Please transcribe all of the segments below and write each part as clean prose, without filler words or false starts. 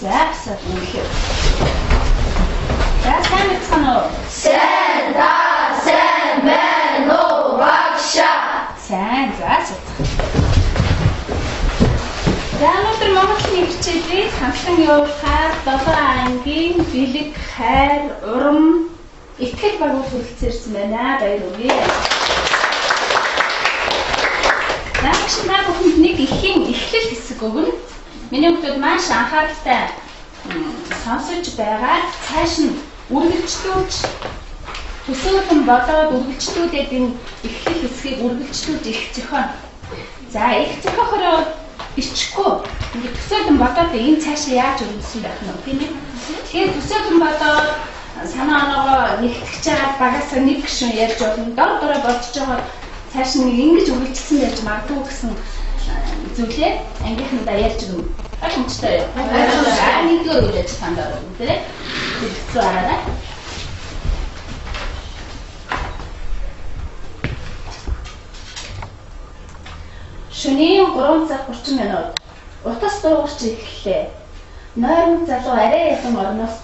За асар үнэхээр. За сайн мэдсэн үү? Сайн байна уу багшаа? Сайн за. За өнөөдөр Монголын хичээлийг хамтлан явуулахаар 7 ангийн бэлэг, хайр, урам, итгэл багуул хүрэлцэн ирсэн байна. Баяр хүргэе. Наагч та бүхэнд нэг ихийн эхлэл хэсэг өгнө. Миний хүмүүс маш анхааралтай сонсож байгаа. Цааш нь үргэлжлүүлж төсөөлөн бодоод үргэлжлүүлээд энэ эхлэл хэсгийг үргэлжлүүлж их зохион. За их зохиохороо ичгүй. Ингээд төсөөлөн бодоод энэ цаашаа яаж үргэлжлүүлсэн байх нь тийм ээ. Тэгэхээр төсөөлөн бодоод санаа оноогоо нэгтгэж чаад багасаа нэг гишүүн ярьж болно. Дороо бодож байгаа цааш нэг ингэж үргэлжлсэн байж магадгүй гэсэн зүйлээ ангийнхандаа ярьж өгнө. Ойлгомжтой юу? Аа нэгдүгээр үйл ажиллагаанд орно тийм ээ. Хэцүү араарай. Шөнийн 3 цаг 30 минут утас дуугарч эхэллээ. Нойрон залуу арай ясан орноос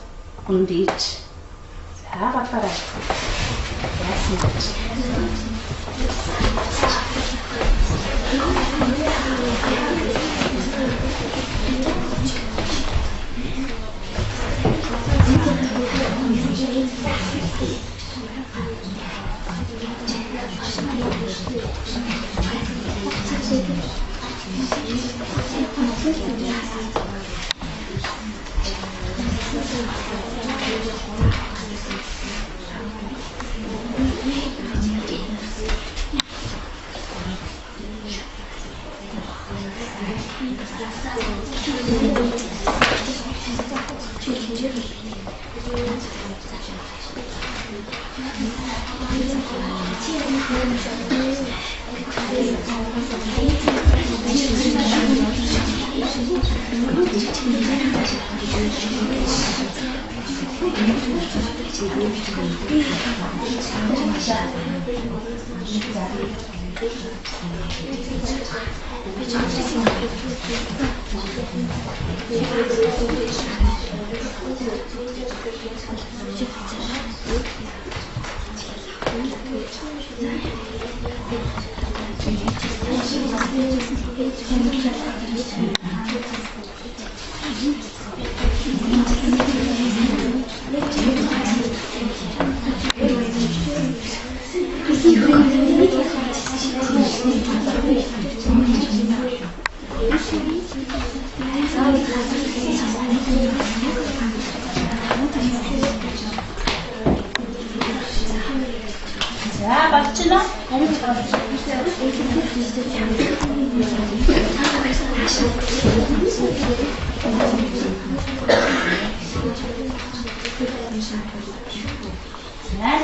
хүнд ирж. За батараа. Яасан гэж.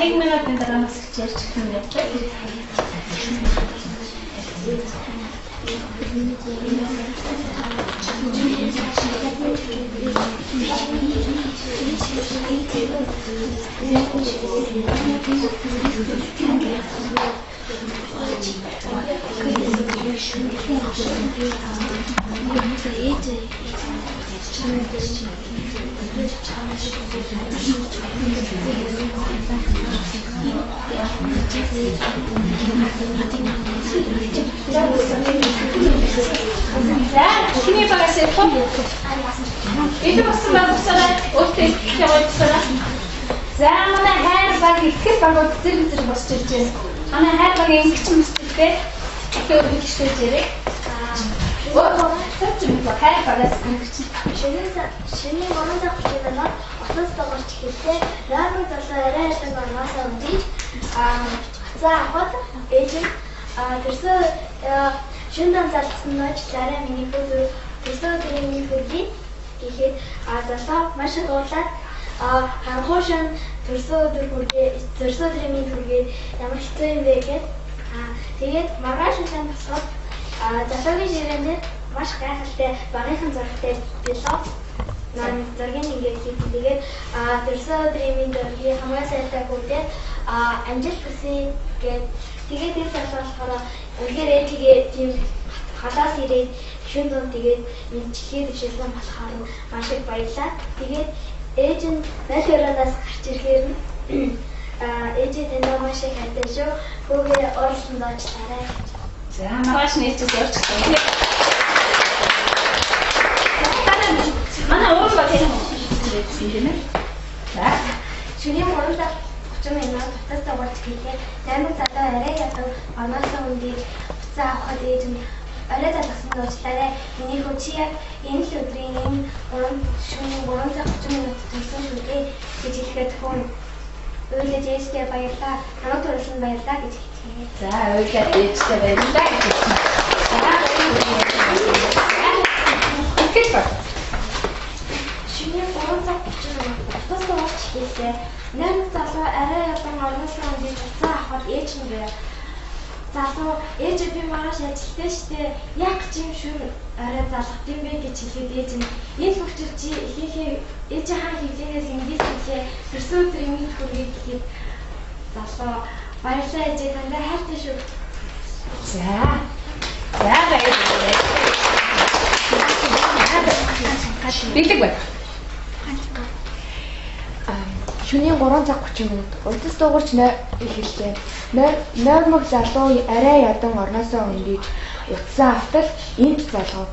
Нэг минутын дараа нас хичээлж гэх юм яа. Kimi bagasi itu? Itu pasti bagus lah. Oke, kita buat mana hair bagi kita bagus terus bosnya. Mana hair bagi yang kecil mesti kita lebih kecil. Oh, terus hair bagi yang kecil. Шөнийн 3 цаг 30 минут утас дагуулж эхэллээ. Райбер залуураа яадаг орноосоо үдиж за хот ээж тэрсээ шөнө дамжуулсан нууж зарай миний хүү тэрсээ миний хүү гэхэд залуу маш их уулаад харахуушан тэрсээ миний хүү ямар хэцүү юм бэ гэхэд тэгээд маргааш улаан тусаад залуугийн ширээн дээр маш гайхалтай багийнхан зурагтай билээ. Нан зургийн ингээд хийгээд тэрсээ өдрийн дөргийн хамаа сайтай хүүтэй амжилт хүсье тэгээд тэгээд тэр залуу болохоор үнэхээр ээжигээ тийм халаас ирээд шин дунд тэгээд мэдчилгээ дэвшилсэн болохоор маш их баярлаа. Тэгээд ээж нь Мальборонаас гарч ирэхээр ээжээ танаа маш их хайртай шүү. Хүүгээ уурланд очлаарай. За маш нээчээс орчихсон. Манай уурлаа тийм юм. За Шүний 3 цаг 30 минут батас даварч гэлээ. Таймер залуу арай ядуу оноосоо үндий буцаа авахад ээж нь орой залгасан уучлаарай. Миний хүү чи яг энэ л өдрийн энэ 3 цаг 30 минут төлсөн шүү дээ гэж хэлэхэд хүн ойлож ээжтэй баярлаа. Намайг төрүүлсэн баярлаа гэж хэлээ. за ойлаа ээжтэй баярлалаа гэж хэлсэн. За Шүний 3 цаг 30 минут батас даварч гэлээ. Нэр залуу арай ядуу оноосоо үндий буцаа авахад ээж нь гээ. Залуу ээж би маргааш ажилттай штэ. Яг чим шүн арай залгах юм бэ гэж хэлээд ээж нь энэ хөвчөр чи ихээхээ ээж хаан хэлээс ингэж хэлээ. Тэрсэн өдөр юм хүргээ гэхэд залуу баярлалаа ээж тандаа хайртай шүү. За баярлалаа. Бэлэг бай. Шөнийн 3 цаг 30 минут удас дуурч хэллээ. Нойрмог залуу арай ядан орноосоо үндийж утсан автал эмч залгав.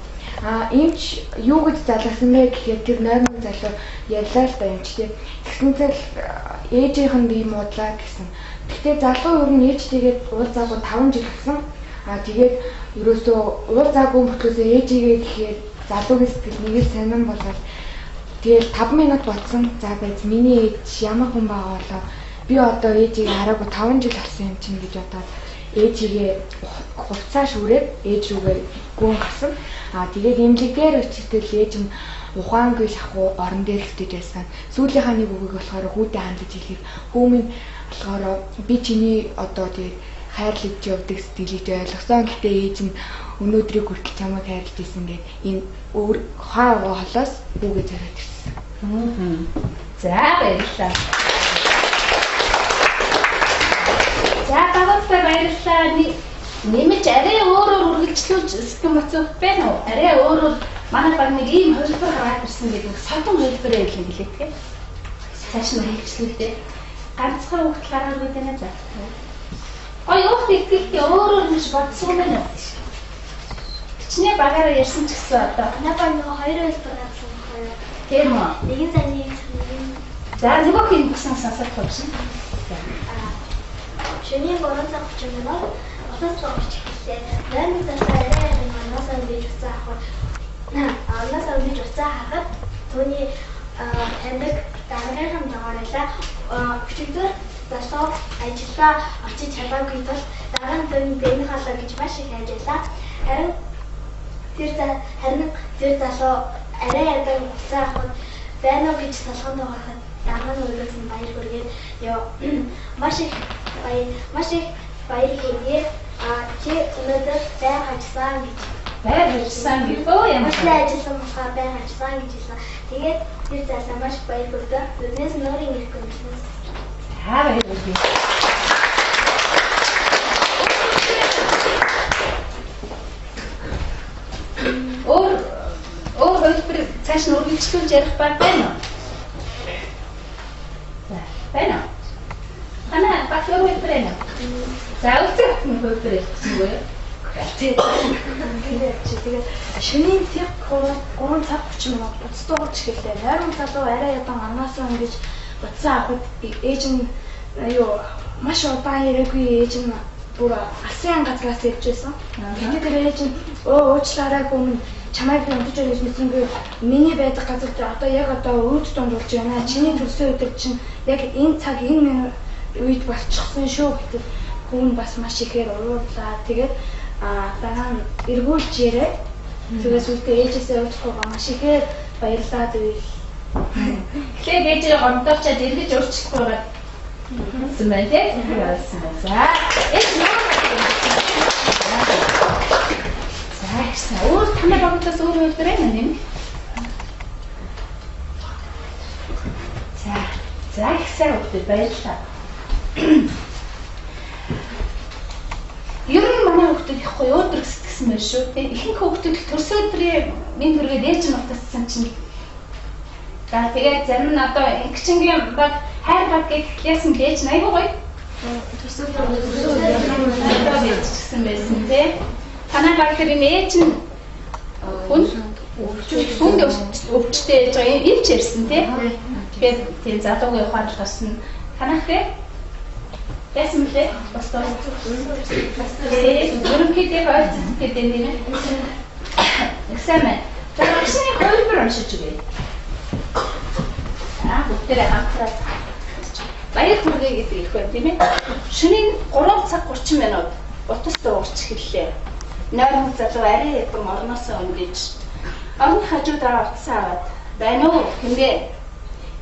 Эмч юу гэж залгасан бэ гэхээр тэр нойрмог залуу ярьлаа л да эмчтэй. Тэгсэнцэл ээжийнх нь бие муудлаа гэсэн. Гэхдээ залуу ер нь ээжтэйгээ уулзаагүй 5 жил болсон. Тэгээд ерөөсөө уулзаагүй мөртлөөсөө ээжигээ гэхээр залуугийн сэтгэл нэгээр сонирн болоод тэгэл 5 минут бодсон. За байж миний ээж ямар хүн байгаа болоо би одоо ээжийг хараагүй 5 жил болсон юм чинь гэж бодоод ээжигээ хувцаа шүүрээд ээж рүүгээ гүн гасан. Тэгээд эмнэлэг дээр очигтэл ээж нь ухаангүй шахуу орон дээр хөвтөж байсан. Сүүлийнхаа нэг үгийг болохоор хүүдээ хандаж хэлэхээр хүүмэн болохоор би чиний одоо тэгээд хайрлаж явдаг сэтгэлийг ойлгосон. Гэтэ ээж нь өнөөдрийг хүртэл чамайг хайрлаж исэн гэд энэ өөр хаагаа холоос бүгэ зориод ирсэн. За баярлалаа. За багтаа баярлалаа. Нэмж арай өөрөөр үргэлжлүүлж сэтгэн боцох байна уу? Арай өөрөөр манай баг нэг ийм хөлбөр гараад ирсэн гэдэг содон хөлбөр байлаа гэлээ тийм. Цааш нь үргэлжлүүлээ. Ганцхан хөлт гараад байна за. Ой өөхт ихтэй өөрөөр нь бодсон юм байна. Чиний багаараа ярьсан ч гэсэн одоо Надад нэг 2 хөлбөр гарсан байна. тийм үү? Нэгэн саний За нөгөө хин гэсэн сонсох юм. Шөнийн 3 цаг 30 минут утас даварч гэлээ. Нойрмог залуу арай ядуу оноосоо үндийж буцаа авахад оноосоо үндийж буцаа харахад түүний таньдаг дараагийн дагаараа өчигдөр залуу ажиллаа очиж чадаагүй тул дараа нь түүний бэлэн халаа гэж маш их ажиллаа. Харин тэр залуу арай ядуу буцаа авахад байна уу гэж толгойд гаргахад дараа нь өөрөөс нь баяр хүргээд маш их баяр хүргээд чи өнөөдөр байг ажилласан гэж Баяр ажилласан гэдэг ямар маш ажилласан болохоор байг ажилласан гэж хэлсэн. Тэгээд тэр залуу маш баяр хүрдээ. Тэрнээс нөрийн ирэхгүй юм. За баярлалаа. Өөр хөлбөр цааш нь үргэлжлүүлж ярих баг байна уу? За байна уу? Ханаа баг хөлбөр байна уу? За үлцэх хөлбөр хэлсэн үү? Тэгээд шөнийн цаг 3 цаг 30 минут буц дуурч гэлээ. Нойрмог залуу арай ядан орноосоо ингэж буцаа авахд ээж нь маш удаан яриаггүй ээж нь бүр алсын газраас ирж байсан. Тэгээд тэр ээж нь уучлаарай гүн чамайг унтаж ирж мэдсэнгүй миний байдаг газар дээр одоо яг үүд дундулж байна. Чиний төлсөн өдөр чинь яг энэ цаг энэ үед болчихсон шүү гэдэг хүн бас маш ихээр уурлаа. Тэгээд дараа нь эргүүлж ярээ. Тэгээс үлдээ ээжээсээ уучлахгүй маш ихээр баярлаад байв. Тэгэхээр ээжээ гомдоочаад эргэж өөрчлөхгүй байгаа юм байна тийм. За ээж За өөр танай багтаас өөр хөлбөр байна юм. За их сайн өгдөө баярлалаа. Ер нь манай хүүхдүүд их гоё өөдрөг сэтгэл гэсэн байх шүү. Тэгээ ихэнх хүүхдүүд төрсөн өдрийн минь төргээд ээж нь утассан чинь. За тэгээд зарим нь одоо ингчингийн баг хайр баг гэхлээсэн ээж нь айгүй гоё. Төрсөн өдрийн байсан тий. Танай баг тэр ээж нь хүнд өвчтэй ээж байгаа юм ч ярьсан тий. Тэгээд тийм залуугийн ухаан болсон. Танах тий. Яасан мөлий? Бостоо. Ерөнхийдөө ойлцсон гэдэг юм ээ. Экзамен. За багшны хөлбөр уншиж өгье. Бүгдээрээ хамтраад баяр хүргэе гэдэг их байна тийм ээ. Шөнийн 3 цаг 30 минут утас дуугарч эхэллээ. Нойрмог залуу арай ядан орноосоо өнгөж орны хажуудаараа утсаа аваад байна уу хэмбэ?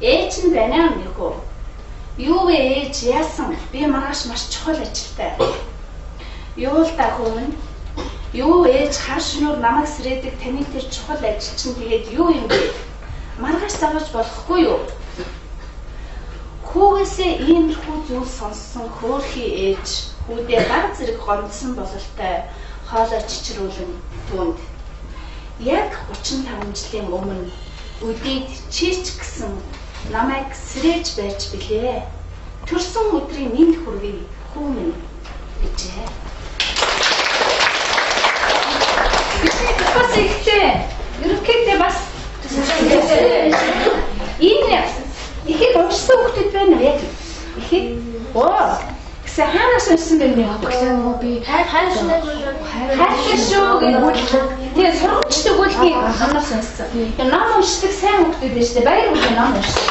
Ээж нь байна уу юу? Юу вэ ээж яасан? Би маргааш маш чухал ажилтай. Юу л та хөвн? Юу ээж хар шөнөөр намайг сэрээдэг таны тэр чухал ажил чинь тэгээд юу юм бэ? Маргааш завж болохгүй юу? Хүүгээсээ иймэрхүү зүйл сонссон хөөрхий ээж хүүдээ баг зэрэг гомдсон бололтой хоолой чичрүүлэн түнд яг 35 жилийн өмнө үдийд чийч гисэн намайг сэрээж байж билээ. Төрсөн өдрийн минь хүргэе хүү минь гэжээ. Бас ихтэй ерөнхийдөө бас энэ ихэд урьдсан хүүхдүүд байна яг ихэд гэсэн хаанаас уншсан бэ нэ би хайшгүй гэдэг тийм сургуульчтай өгүүлгийн хаанаас уншсан. Тэгээ ном уншдаг сайн хүүхдүүд байж тээ баяр хүрээ ном уншсан.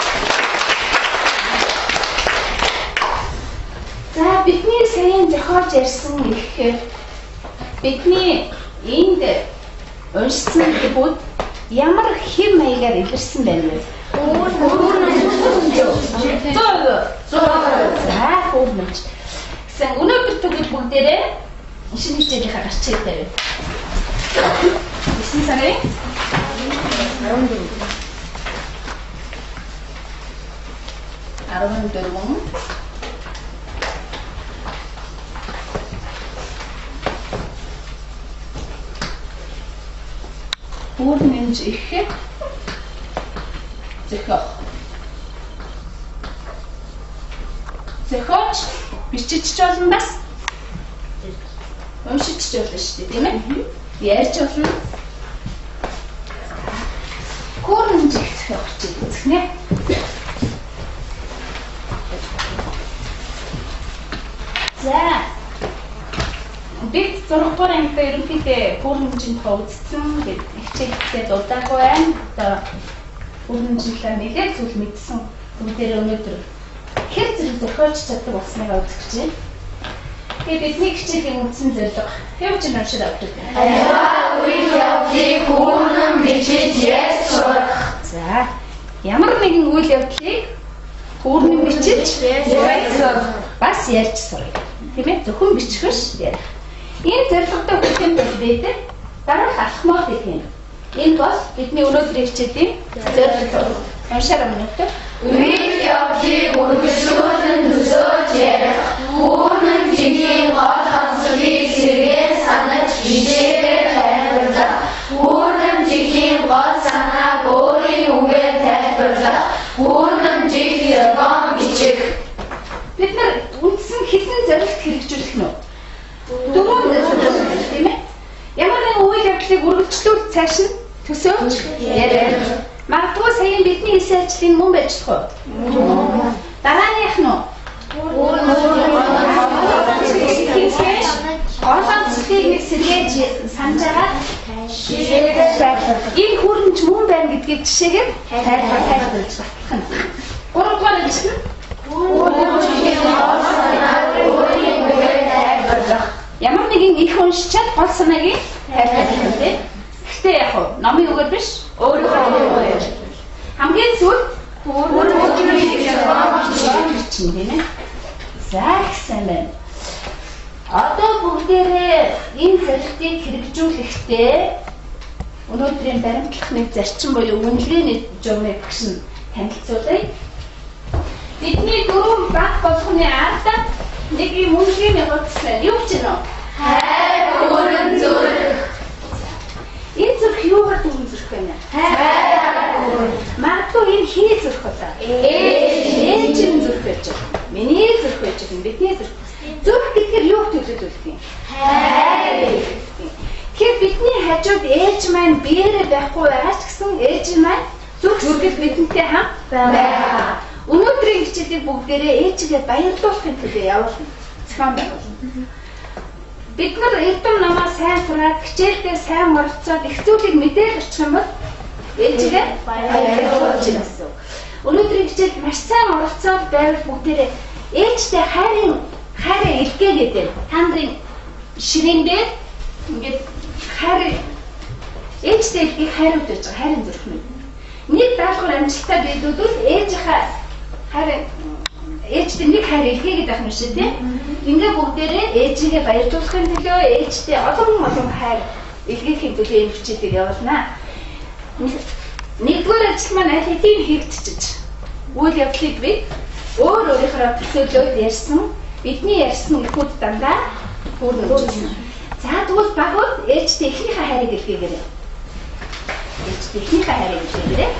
За бидний сайн зохиолж ярьсан ихээр бидний энд уншсан бүгд ямар хэв маягаар илэрсэн байна вэ? За хөөмч. Сэн өнөөдөр түгэд бүгдээрээ шинэ хичээлийнхаа гарч ирээ. 9 сарын 14 Бүрнэмж ихэд зохиолч бичиж болно бас уншиж болно шүү дээ тийм ээ ярьж болно бүрнэмж их зохиолч үзэх нэ за бид 6 дугаар ангид ерөнхийдөө бүрнэмжийн төвцсөн гэдэг хичээлээ дуудаагүй байна. Одоо бүрнэмжлээ нэлээд зүйл мэдсэн бүгдээр өнөөдөр хэр зэрэг зохиолж чаддаг болсныг үзэж байна. Тэгээд бидний хичээлийн үндсэн зорилго явж уншаад авдаг. Үйл явдлыг хүүрнэн бичиж ярьж сурах. За ямар нэгэн үйл явдлыг хүүрнэн бичиж ярьж сурах. Бас ярьж сурах. Тийм ээ зөвхөн бичих биш ярих. Энэ зорилготой бүхэн байдаг. Дараах алхмаа гэх юм. Энэ бол бидний өнөөдрийн хичээлийн зорилго. Уншаарай өнөөдөр. Үйл явдлыг үргэлжлүүлэн төсөөлж ярих. Хүүрнэн жигийн гол онцлогийг сэргээр санаж хичээгээр тайлбарлах. Хүүрнэн жигийн гол санааг өөрийн үгээр тайлбарлах. Хүүрнэн жиг яргон бичих. Бид нар үндсэн хэзээ зорилт хэрэгжүүлэх нь дөрөв зорилт тийм ээ. Ямар нэгэн үйл явдлыг үргэлжлүүлж цааш нь төсөөлж ярих. Магадгүй сая бидний хийсэн ажлын мөн байж болох уу? Дарааных нь онцлогийг нэг сэргээж санаж байгаа. Энэ хүрнж мөн байна гэдгийг жишээгээр тайлбарлаж батлах нь. 3 дугаар ажил нь ямар нэгэн их уншичаад гол санааг тайлбарлах тийм. Гэхдээ яг нь номын үгээр биш өөрийнхөө үгээр. Хамгийн сүүл чинь тийм ээ. За гэсэн байна. Одоо бүгдээрээ энэ зорилтыг хэрэгжүүлэхдээ өнөөдрийн баримтлах нэг зарчим буюу үнэлгээний журмыг багш нь танилцуулъя. Бидний 4 баг болгоны ард нэг юм үнэлгээний хуудас байна. Юу гэж байна вэ? Хайр Өрн зүрх. Энэ зүрх юугаар дүүрэн зүрх вэ? Магадгүй энэ хий зүрх удаа. Ээжийн зүрх байж байгаа. Миний зүрх байж байгаа. Бидний зүрх. Зүрх гэдгээр юу төлөвлөдөг юм? Хайр. Тэгэхээр бидний хажууд ээж маань биеэрээ байхгүй байгаач гэсэн ээж маань зүрх зүрхэл бидэнтэй хамт байгаа. Өнөөдрийн хичээлийг бүгдээрээ ээжигээ баярлуулахын төлөө явуулна. Зохион байгуулна. Бид нар эрдэм намаа сайн сураад хичээл дээр сайн оролцоод их зүйлийг мэдээл очих юм бол ээжигээ баярлуулж байна. Өнөөдрийн хичээлд маш сайн оролцоод байвал бүгдээрээ ээжтэй хайраа илгээгээд байна. Та нарын ширээн дээр ингээд хайр ээжтэй илгээх хайрууд байж байгаа. Хайрын зүрх нь. Нэг даалгавар амжилттай биелүүлвэл ээжийнхээ хайр ээжтэй нэг хайр илгээгээд байх юм шиг тийм. Ингээ бүгдээрээ ээжигээ баярлуулахын төлөө ээжтэй олон хайр илгээхийн төлөө энэ хичээлийг явуулнаа. Нэгдүгээр ажил маань аль хэдийн хийгдчихэж. Үйл явдлыг бид өөрийнхөө төлөвлөлд ярьсан, бидний ярьсан ихүүд дандаа хүрнэ. За тэгвэл багууд ээжтэй эхнийхээ хайрыг илгээгээрэй. Ээжтэй эхнийхээ хайрыг илгээгээрэй.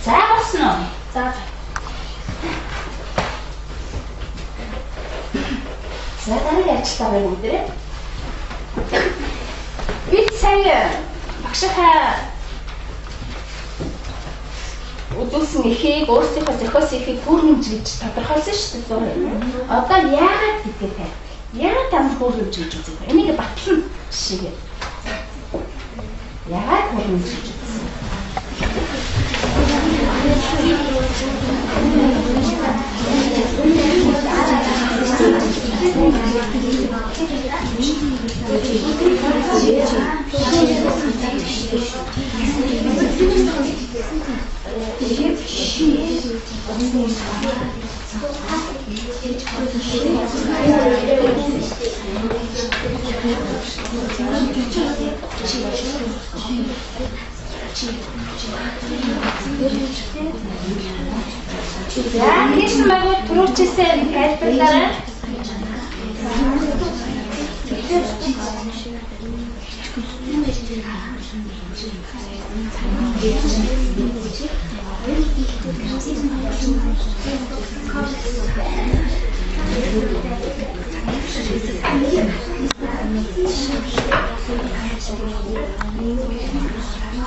За болсон уу? За. За дараагийн ажилтнаа бүгдээрээ. Бид сая багшийнхаа үзүүлсэн эхийг өөрсдийнхөө зохиосон эхийг хүрнэмж гэж тодорхойлсон шүү дээ. Одоо яагаад гэдгээ тань. Яагаад та хүрнэмж гэж үзэх вэ? Энийг батлан жишээгээр. Яагаад хүрнэмж гэж үзсэн? За, хийсэн байгуул түрүүчээсээ тайлбарлаарай.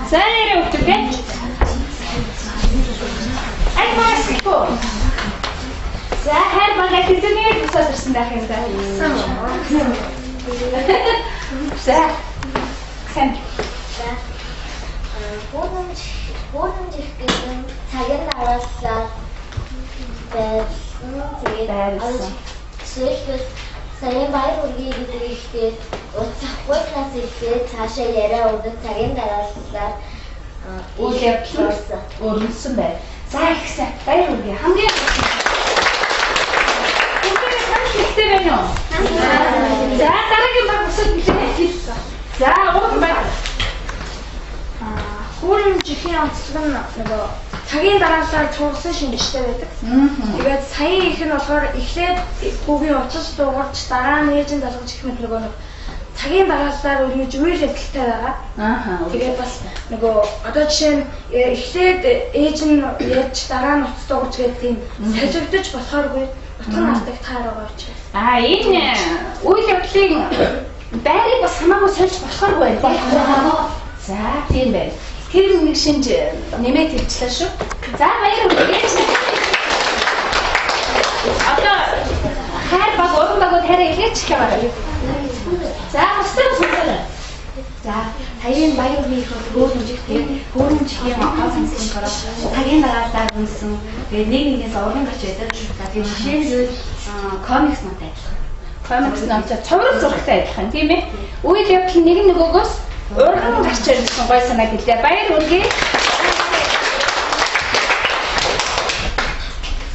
За, нэрээ өгчүгэй. Ай мааско. За хайр багаа хэзээ тусаад ирсэн байх юм даа. За. Хэн. Хөөдөмж их гэсэн цагийн дараалал байсан. Тэгээд саяхан баяр үргээ гэдэг ихтэй уцахгүй класс ихтэй цаашаа яриа өгдөг цагийн дараалалаар үйл явдлаар өрнөсөн байна. За ихсэн баяр үргээ хамгийн ихтэй байна уу? За дараагийн баг усад хэлээ. За уул байна. Хөөдөмжийн онцлог нь нөгөө цагийн дараалал чуулсан шинжтэй байдаг. Тэгээд саяын их нь болохоор эхлээд хүүгийн уцас дуугарч дараа нь ээжийн залгаж гэх мэт нөгөө цагийн дараалалаар өрнөж үйл явдалтай байгаа. Тэгээд бас нөгөө одоо жишээ нь эхлээд ээж нь яаж дараа нь уцас дуугарч гэдэг тийм салжигдож болохооргүй утга нартай таар байгаа учраас. Энэ үйл явдлын байрыг бас хамаагүй сольж болохооргүй байна. За тийм байна. Тэр нэг шинж нэмээд хэлчихлээ шүү. За баяр хүргэе. Одоо хайр баг уран багууд хараа илгээч гэх юм аа. За өстөө сонсоорой. За саяын баяр үргийг хөөдөмж тэгээд хөөдөмжийн гол сонслогоор цагийн дараалалаар үнсэн. Тэгээд нэгнээс уран гарч байдаг. За тэгээд жишээлбэл комикс нотой адилхан. Комикс нотой цовруг зурагтай адилхан тийм ээ. Үйл явдал нэг нөгөөгөөс уран гарч ирсэн гой санаа гэлээ. Баяр үргээ.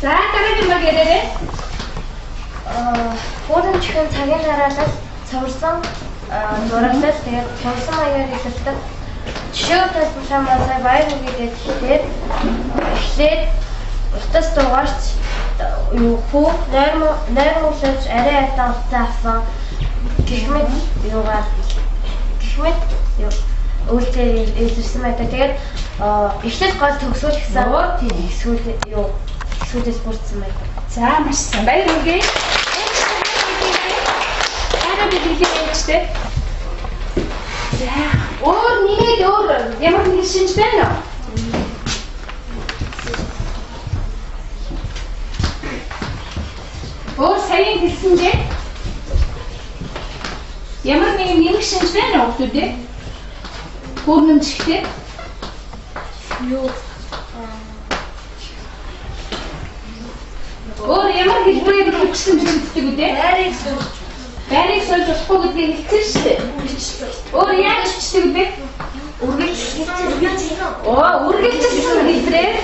За дараагийн баг ярээрэй. хөөдөмжийн цагийн дараалал цоврсон зураглал тэгээд цоврсон маягаар илэрдэг Жишээлбэл булаамаас баяр үргэлжлээд эхлээд утас дугаарч юу хөө нойрмуулж арай ятаа утаа авсан гихмэд юугаар гихмэд юу үлдээ илэрсэн байдаг. Тэгээд эхлээд гол төгсгөл гэсэн сүүлээс бүрдсэн байдаг. За маш сайн баяр үргээ. Арай биелээчтэй. За өөр ямар нэг шинж байна уу? Өөр саяын хэлсэндээ ямар нэг шинж байна уу гэдэг? Хөрнөмжтэй. Юу Өөр ямар хэлбэрээр хөгжсөн зүйлтэй үү? Байрыг сольж болохгүй гэдгийг хэлсэн шүү дээ. Өөр яаж хөгжсөн бэ? Үргэлжлүүлсэн хэлбэрээр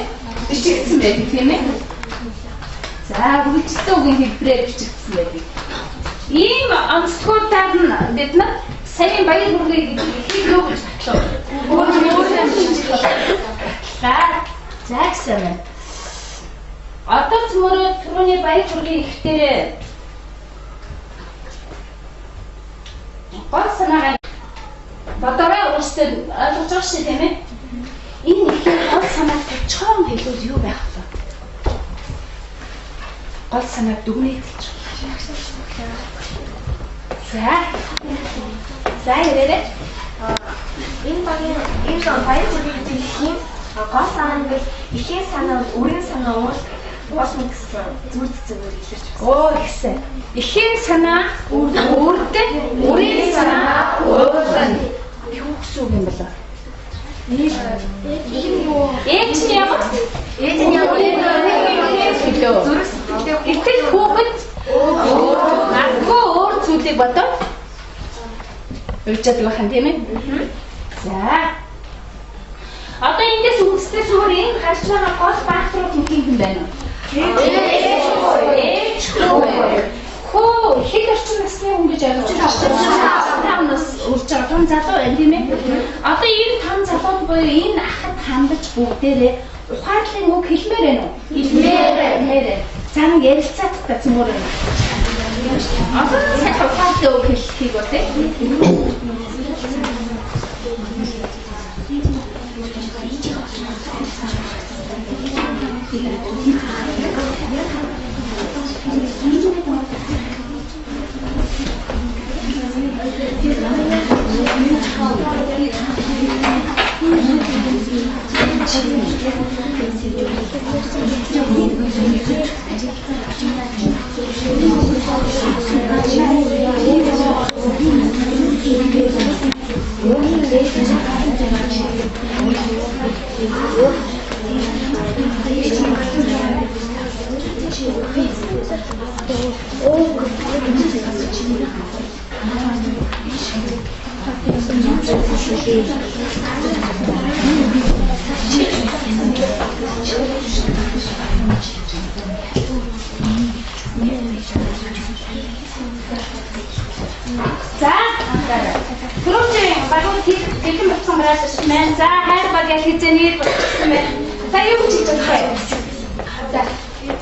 бичигдсэн байдаг тийм ээ. За үргэлжлүүлсэн үгийн хэлбэрээр бичигдсэн байдаг. Ийм онцгойлтаар нь бид нар саяын баяр хүргэе гэдгийг юу гэж батлав? За гэсэн юм. Одоо цөмөрөө түрүүний баяр хүргэе ихтэрээ гол санаагаа бодорой өөрсдөө ойлгож байгаа шүү тийм ээ. Энэ ихээр гол санааг чоом хэлвэл юу байх вэ? Гол санааг дүгнээдэлж. За ярээрэй. энэ баяр хүргэе гэдэг юм гол санаа нь ихийн санаа өрийн санаа Босмос гэсэн зүйлцээр илэрч байна. Оо ихсэн. Ихийн санаа үрдэн, үрийн санаа уурдан. Юу гэсэн үг юм бэ? Ээж нь ямар? Итгэл хүүхэд агуу өөр зүйлийг бодоод өвчөдөг бахан тийм ээ. За. Одоо эндээс үндэсний суурь энэ гарч байгаа гол факторууд хин байна уу? Ээж хөө хэд орчим насны хүн гэж ойлгож байна. 5 нас үрж байгаа том залуу байна тийм ээ. Одоо энэ том залуу буюу энэ ахад хандаж бүгдээрээ ухаарлын үг хэлмээр байна уу? Хэлмээр. За нэг ярилцаад цөмөр байна. Одоо сайн ухаарлын үг хэлхийг бол тийм. За түрүүний багууд хэлэн болсон мөрөөс маань за хайр багийн хизээний болсон байна. Та юу гэж хэлэх вэ? За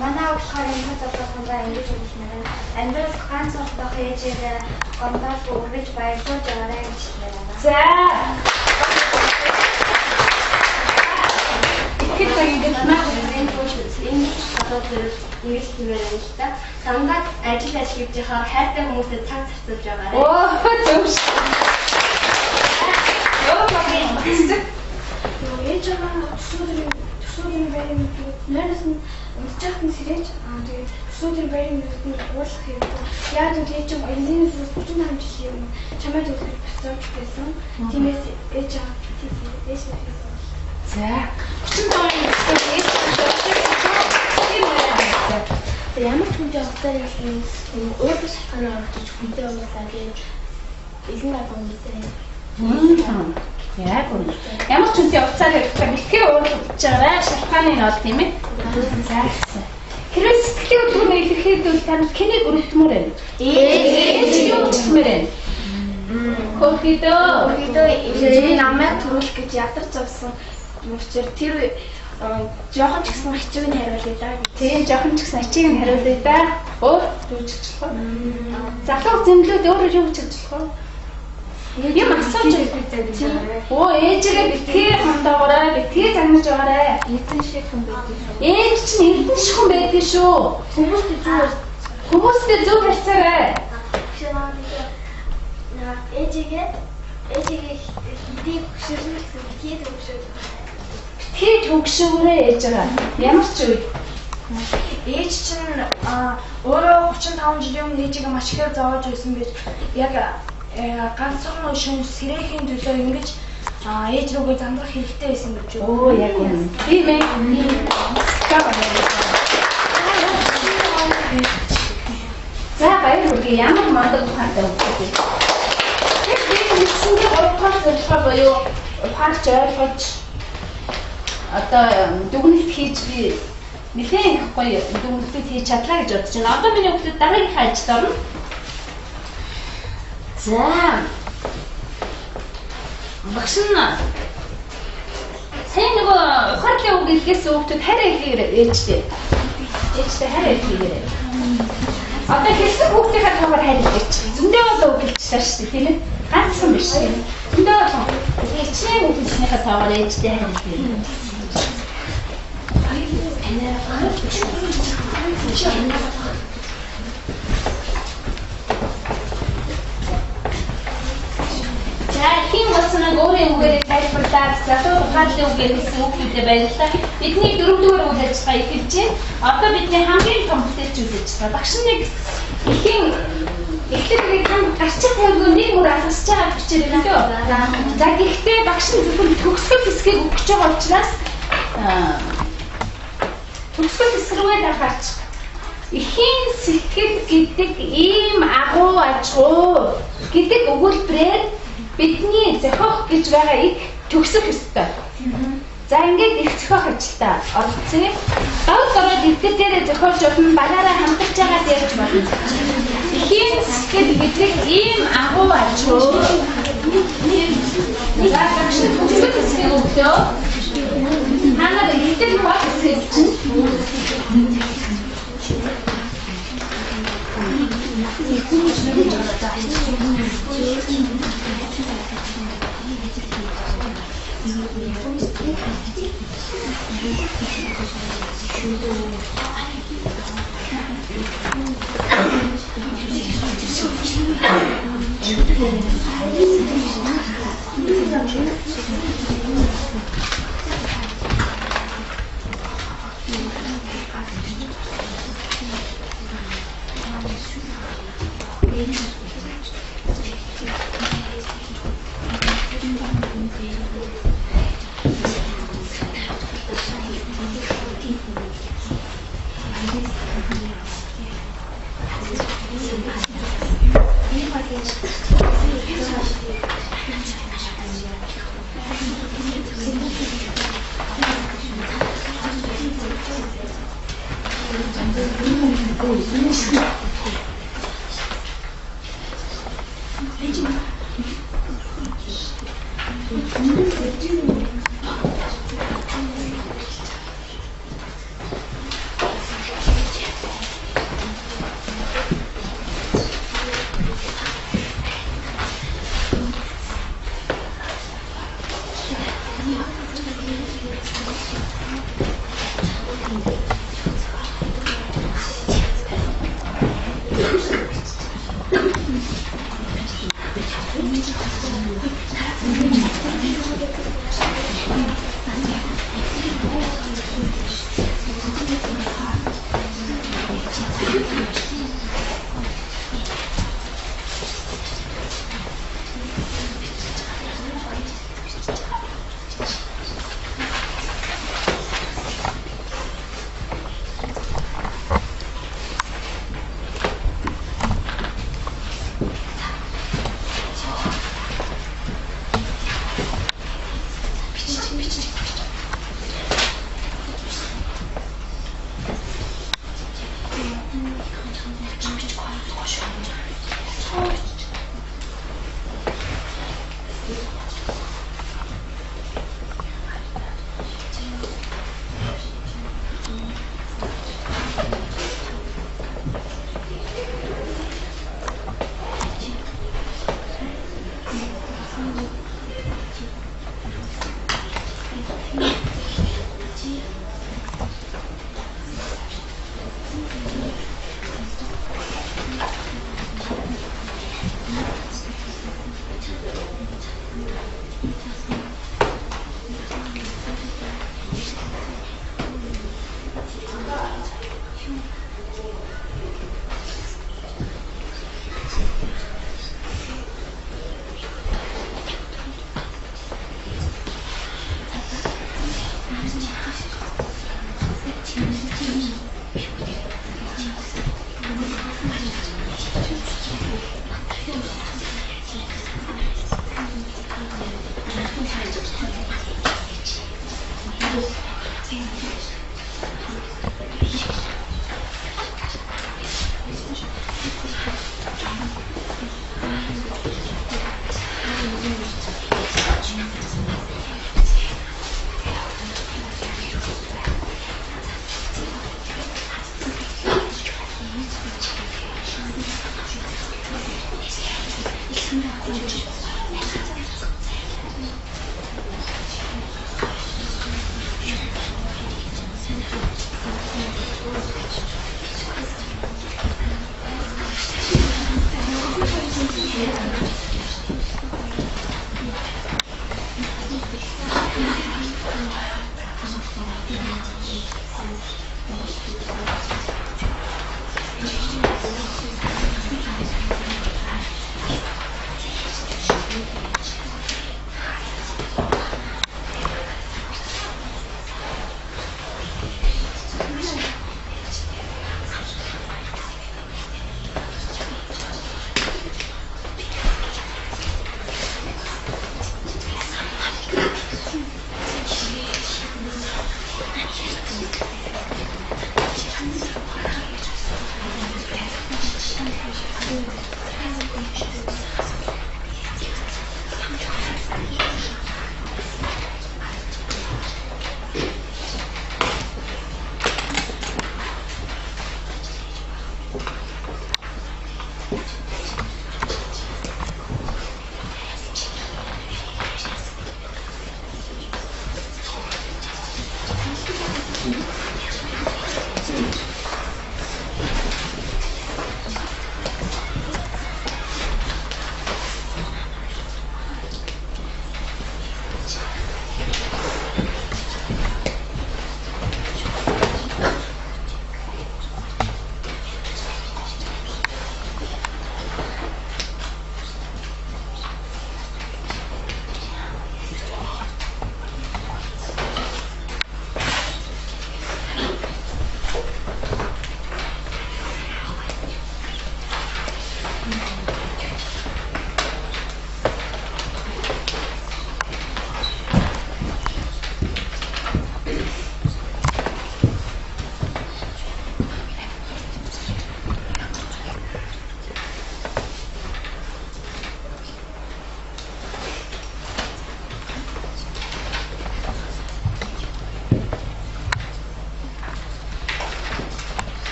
манай болохоор энэ тодорхойлолтоо ингэж хэлсэн байна. Амьдрал ганц удаа ээжээ гомдол үргэж баярлуулж байгаарай гэж хэлсэн. За. Ихэд ингэж наа энэ одоо ингэж хэлмээр байна л да. Самгаад ажил хийж байхаар хайртай хүмүүстэй цаг зарцуулж байгаарай. Оо зөв ш. Ёо багийн ээж аваа төсөөдрийн байрын нэрс нь унтчихсан сэрэж тэгээд төсөөдрийн байрын нэрс уулах юм. Яг л ээж аваа энийг 38 жилийн өмнө чамайг өгөх бацаач байсан. Тиймээс ээж аваа ээж аваа. За 35 Ямар ч хүнтэй хавтаар юм өөрөө шалтгаанаар орж хүнтэй уулзаа гэж илэн гадаа мэдээ. Яг үнэ. Ямар ч үнтэй уцаар хэрэгтэй битгий уулзж байгаа шалтгааны нь бол тийм ээ. За. Хэрвээ сэтгэлийн өдрөөр илэрхийлвэл та нар хэнийг өрөвдмөр вэ? Ээж юу хэлмээр вэ? Хөөхөдөө энэ намайг төрүүлэх гэж ядарч авсан мөрчөр тэр жоохон ч гэсэн ачиг нь хариулъя да. тийм жоохон ч гэсэн ачиг нь хариулъя да. Өөр юу ч гэж болох вэ? Залуу зэмлүүд өөрөө юу гэж болох вэ? Юм асууж байгаа. Оо ээжигээ битгий хондоогоорой, битгий загнаж байгаарай. Эзэн шиг хүн байдаг. Ээж чинь эрдэн шиг хүн байдаг шүү. Хүмүүстэй зөв харьцаарай. Ээжигээ хэдий хөшөөрнө гэсэн битгий төгшөөрнө. Битгий төгшөөрэй ээжигээ. Ямар ч үе. Ээж чинь өөрөө 35 жилийн өмнө ээжигээ маш ихээр зовоож байсан гэж яг ганцхан шин сэрэхийн төлөө ингэж ээж рүүгээ зандах хэрэгтэй байсан гэж үү? Оо яг үнэ. Тийм ээ. За баяр хүргэе. Ямар мандат ухаантай үгүй. Тэгэхээр нэгсэндээ гойхоор зорилгоо боёо ухаарч ойлгож одоо дүгнэлт хийж би нэлээд их гоё дүгнэлтүүд хийж чадлаа гэж бодож байна. Одоо миний хүүхдүүд дараагийн ажилд орно. За. Багш нь сайн нөгөө ухаарлын үг хэлээс хүүхдүүд хараа хэлээр ээжтэй. Ээжтэй хараа хэлээр. Одоо хэлсэн хүүхдийнхээ тоогоор хайрлаж. Зөндөө бол үг хэлчихлээ шүү дээ, тийм ээ? Ганцхан биш тийм. Зөндөө бол хичнээн үг хэлснийхээ тоогоор ээжтэй хайрлаж. За хин болсон өөрийн үгээр тайлбарлаад залуу ухааллын үгээр хэлсэн хүүхдүүдэд баярлалаа. Бидний 4-р үйл ажиллагаа эхэлж байна. Одоо бидний хамгийн том бүтээлч үйл ажиллагаа. Багш нэг ихийн эхлээд хам гарчиг тавьгүй нэг мөр алгасч байгаа бичээр юм дөө. За гэхдээ багш нь зөвхөн төгсгөл хэсгийг өгч байгаа учраас төгсгөл хэсэг рүүгээ дараач. Ихийн сэтгэл гэдэг ийм агуу ажгүй гэдэг өгүүлбэрээр бидний зохиох гэж байгаа их төгсөх ёстой. За ингээд их зохиох ажилдаа оролцсон. Давд ороод эвдэр дээрээ зохиолж болно, багаараа хамтарч байгаа дээрж болно. Ихийн сэтгэл гэдэг ийм агуу ажгүй. За багш төгсгөл хэсгийг өглөө. Ханаа эвдэр хол хэсгийг чинь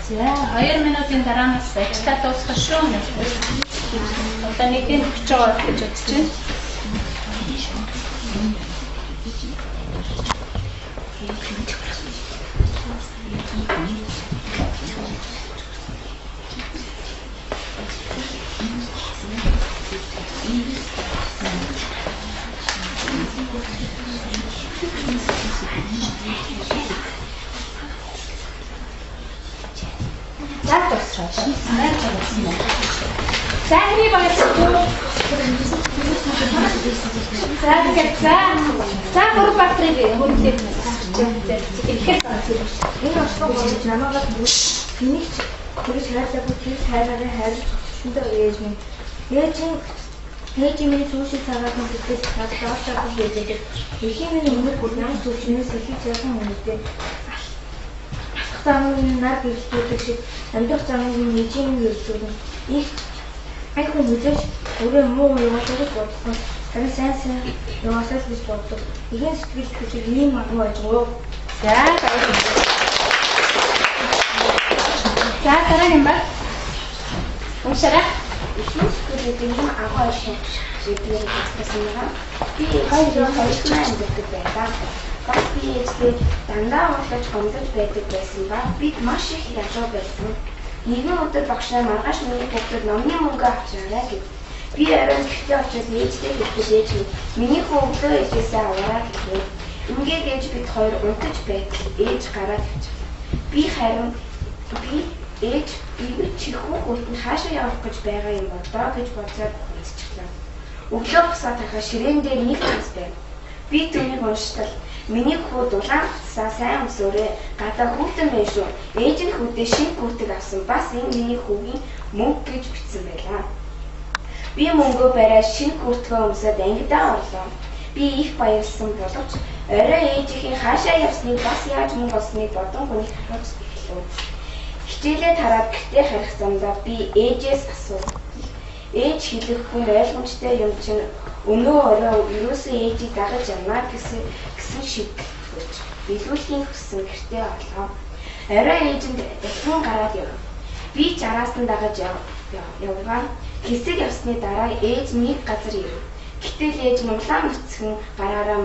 За 2 минутын дараанаас ажлаа дуусгах шүү. Одоо нэгэн өгч байгаа гэж бодож байна. За хий баярлалаа. За гур батрыг хөрөлдөж байна. Тэгэхээр энэ ослог болж намайг нэг хэрэг хайрлаагүй тэр хайраараа хайрлаж өчтөндөө ээж минь. Ээж минь түүшил цагаад нь тэтгэж таалагдаад хийдэг. Эхийн минь өмнө бүрнээ түүшнээс ихэж яхан үнэтэй. Асах замын нар гэлтүүлдэг шиг амьдрах замын ээжийн үйлдэл их айгүй мэдээж өөрөө муу явуулдаг бодсон. Харин сайн яваасаа гэж боддог. Ихэн сэтгэл хөдлөл ийм агуу ажгүй. за баярлалаа. За дараагийн баг. Уншаарай. Эсвэл ийм агуу шиг зүйлийг хэлсэн юм. Би хоёр гэдэг байлаа. Бас би ээжтэй дандаа уулзаж гомдож байдаг байсан ба бид маш их ялгаа байсан. Нэгэн өдөр багш нар маргааш миний хүүхдэд номны мөнгө авчираа гэв. Би оройн гэртээ очиж ээжтэй хэлбэл ээж миний хүүхдээ ээжээсээ аваарай гэв. Ингээд ээж бид хоёр унтаж байтал ээж гараад явж. Би харин ээж чихүү хүүхэд хаашаа явах гэж байгаа юм болоо гэж бодсоод унтчихлаа. Өглөө босоод хахаа ширээн дээр нэг хэс байв. Би түүнийг уншдал миний хүү дулаан утсаа сайн өмсөөрэй. Гадаа хүүтэн байна шүү. Ээж нь хүүтэй шинэ гүйтэг авсан. Бас энэ миний хүүгийн мөнгө гэж бичсэн байлаа. Би мөнгөө бариад шинэ гүйтгээ өмсөд ангидаа орлоо. Би их баярлсан боловч орой ээжийн хаашаа явсныг бас яаж мөнгө олсныг бодон хүнийг харж эхлэв. Хичээлээ тараад гэртээ харих замдаа би ээжээс асуув. Ээж хэлэх хүн ойлгомжтой юм чинь өнөө орой ерөөсөө ээжийг дагаж явна гэсэн шийдэл өгч биелүүлэхийн хүссэн гэртээ орлоо. Орой ээжинд дахин гараад яв. Би жараас нь дагаж явгаа. Хэсэг явсны дараа ээж нэг газар ирэв. Гэтэл ээж нуглаан нүцгэн гараараа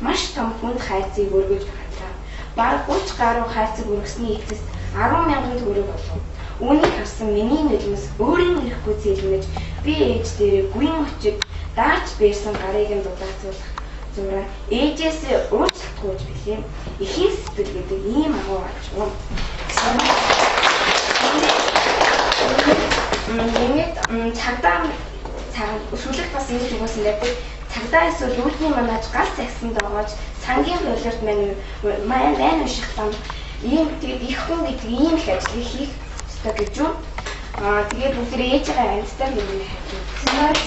маш том хүнд хайцыг өргөж хандлаа. Бараг 30 гаруй хайцыг өргөсний эцэст 10,000 төгрөг болов. Үүнийг харсан миний нулимс өөрийн ирэхгүй зээлнэж би ээж дээрээ гүйн очиж даарч бэрсэн гарыг нь дудаацуулах зураа ээжээсээ уучлахгүй билээ. Ихийн сэтгэл гэдэг ийм агуу ачуу. Нэмээд цагдаа сүүлд бас ингэж өгсөн байдаг. цагдаа эсвэл үүдний манаж галт загсан доогооч сангийн хуулиарт маань унших там ийм тэгээд их хүн гэдэг ийм их ажлыг хийх ёстой гэж юу? Тэгээд бүгд ээжээ амьдтай хэмнэ хайж.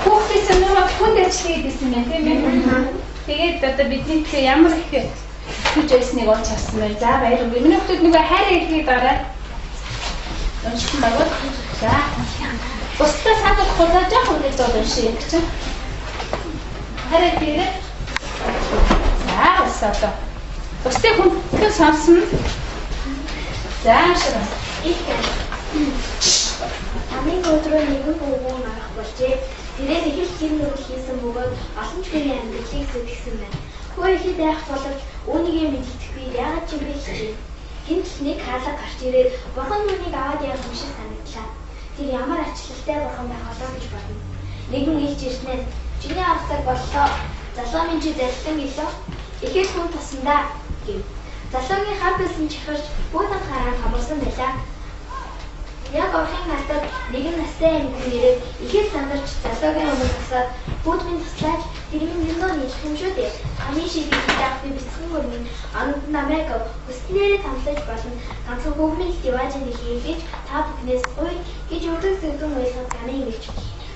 Хүүхдээс нөгөө хүнд ажил хийдсэн юм тийм ээ. Тэгээд одоо бидний ямар их хүч өснгийг олж харсан байна. За баяр. Миний хүүхдүүд нөгөө хайраа хэлхий дараа уншсан байгаа. За. Бусдаа санахгүй за жоохон үлдээд уншия гэж чинь. Хайраа хэлээ. За өсөдөө. Бусдыг хүн сонсно. За ширээ. Их Амийн өдрөө нэгэн бүгэн арах болжээ. Тэрээр их л гин нүрэл хийсэн бөгөөд олон жилийн амьдралыг зүтгэсэн байна. Хөө ихэд яах боловч үүнийгээ мэддэхгүй яагаад ч юм бэ хэлээ. Гинт нэг хаалга гарч ирээд бурхан нүнийг аваад явах юм шиг санагдлаа. Тэр ямар ачлалтай бурхан байх болоо гэж бодно. Нэгэн их жирснээр чиний авцаг боллоо. Залуу минь чи залсан гэлөө. Ихэд хүн тусандаа гэв. Залуугийн хар байсан чихэрч бүгд хараад хамарсан байлаа. Яг орхийн хатад нэгэн настай эмэгтэй ирээд ихэд сандарч залуугийн өмнө тасаад бүгд минь туслаач тэр минь юуноо нийлэх юм шүү дээ. Хамгийн шийдвэр хийх би бэлтгэн гөрмийн анууд намайг хүснээрээ тамлаж болно. Ганцхан хүүхний диваажны хийлгэж та бүхнээс ой гэж өөрөөр зөвхөн ойлгох замын ингэж.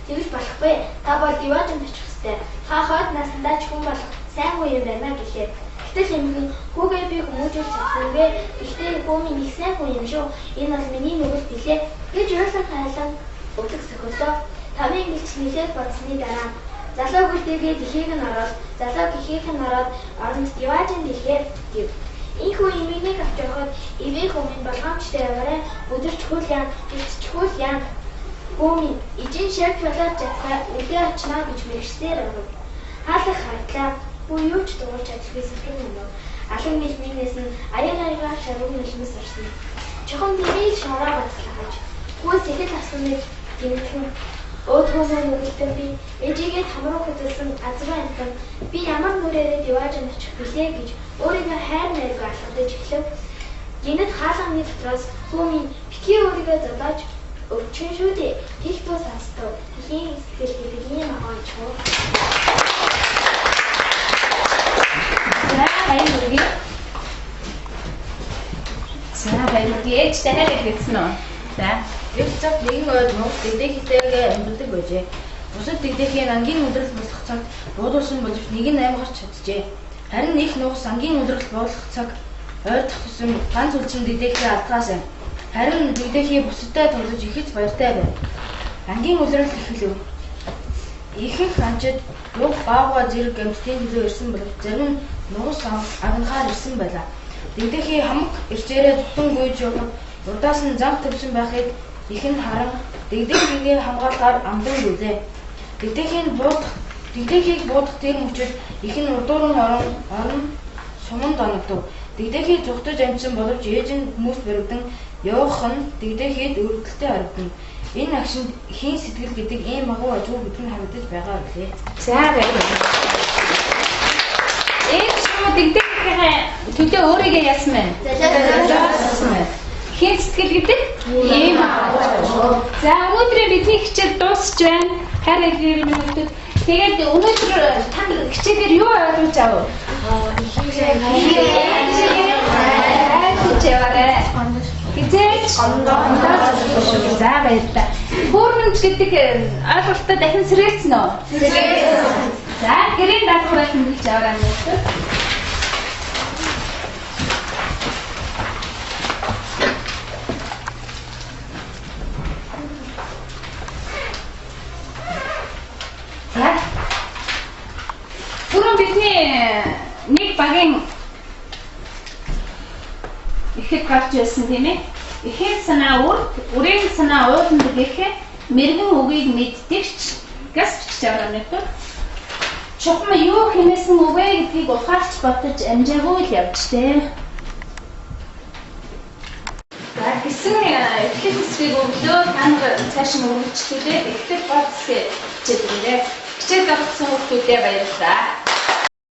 Тэгж болохгүй. Та бол диваажнд очих ёстой. Та хойд наснда ч хүн болох сайн хүн юм байна гэлээ. Гэтэл эмгэн хүүгээ би хүмүүжүүлж чадсангүй. Гэхдээ хүүмийн их сайн хүн юм шүү. Энэ бол миний нүгэлт билээ гэж өөрөөр хайлан өдөг сөхөлөө. Тамийн гэлч нэлээд бодсны дараа залуу гүлтэйгээ дэлхийг нь ороод залуу гихийг нь ороод оронд диваажин дэлхээ гэв. Ийхүү эмэгнийг авч явахад ивээ хүмүүн болгоомжтой яваарай. Өдөрч хөл яан, гэлч хөл яан. Хүүмийн ижин шав болоод чадхаа үлээ очноо гэж мэрэгчээр өгөв. Хаалах хайтлаа бүү юу ч дуулж чадахгүй сэтгэл юм. Алан мэлмийнээс нь аяга шаруу нэлмэс орсон. Чохон тэрийг шороо батлахаж. Хөөс ихэл асууныг гинхэн өөдгөөсөө нүгэлтэн би ээжигээ хамруу хөдөлсөн азрын амтан би ямар нүрээрээ диваажнд очих билээ гэж өөрийгөө хайр найргүй алхадаж эхлэв. Гинэд хаалганы дотроос хүүмийн битгий өөрийгөө зодоож өвчин шүү дээ. Их тус хастав. Тэхийн сэтгэл гэдэг ийм агаач хөө. За баярлалаа. За баярлалаа. Ээжтэй хайр хэлсэн үү? За. Яг цаг нэгэн ойд мөн дэгдэх хитээгээ амьддаг байжээ. Бусад дэгдэхийн ангийн өндөрлөл болох цаг буудуулсан боловч нэг нь 8 гарч чаджээ. Харин их нуус ангийн өндөрлөл болох цаг ойр тахсан ганц үлчин дэгдэхийн алдгаасаа. Харин дэгдэхийн бусадтай тоглож ихэж баяртай байв. Ангийн өндөрлөл эхлэв. Ихэнх анчид руг баагаа зэрэг гэмтлийн төлөө ирсэн боловч зарим нь нуус агнахаар ирсэн байлаа. Дэгдэхийн хамаг ирчээрээ тутан гүйж явах урдаас нь зам төвсөн байхыг ихэн харан дэгдэхийг хамгаалгаар амдан үлээ. Дэгдэхийг буудах тэр мөчөд ихэн урдуур нь орон суманд оногдов. Дэгдэхийг зүгтэж амжсан боловч ээж нь хүмүүст баригдан явах нь дэгдэхийд өргөдөлтэй харагдана. Энэ агшинд хийн сэтгэл гэдэг ийм агуу ажгүй бидний харагдаж байгаа билээ. За баярлалаа. Ээж нь дэгдэхийн төлөө өөрийгөө яасан байна? Заасан байна. Хийн сэтгэл гэдэг ийм агуу. За өнөөдөр бидний хичээл дуусч байна. Харин хэлмэгдэд тэгээд өнөөдөр та хичээлээр юу ойлгож авав? Хизээч за баярлалаа. Хөрмөнч гэдэг ойлголттой дахин сэргээсэн үү? Сэргээсэн. За гэрийн даалгавар хэлж аваарай өнөөдөр. Түрүүн бидний нэг багийн ихэд гарч ирсэн тийм ээ. Ихэд санаа үрийн санаа ууланд гэхээ мэрэгэн үгийг мэддэгч газ бичиж аваа нэгтэй. Чухам юу хэмээсэн үг вэ гэдгийг ухаарч бодож амжаагүй л явжтэй. За гэсэн ихэд хэсгийг өглөө таныг цааш нь өргөжлүүлээ. Ихэд бод хэсгээ хичээлээ. Хичээл авсан хүмүүстээ баярлалаа.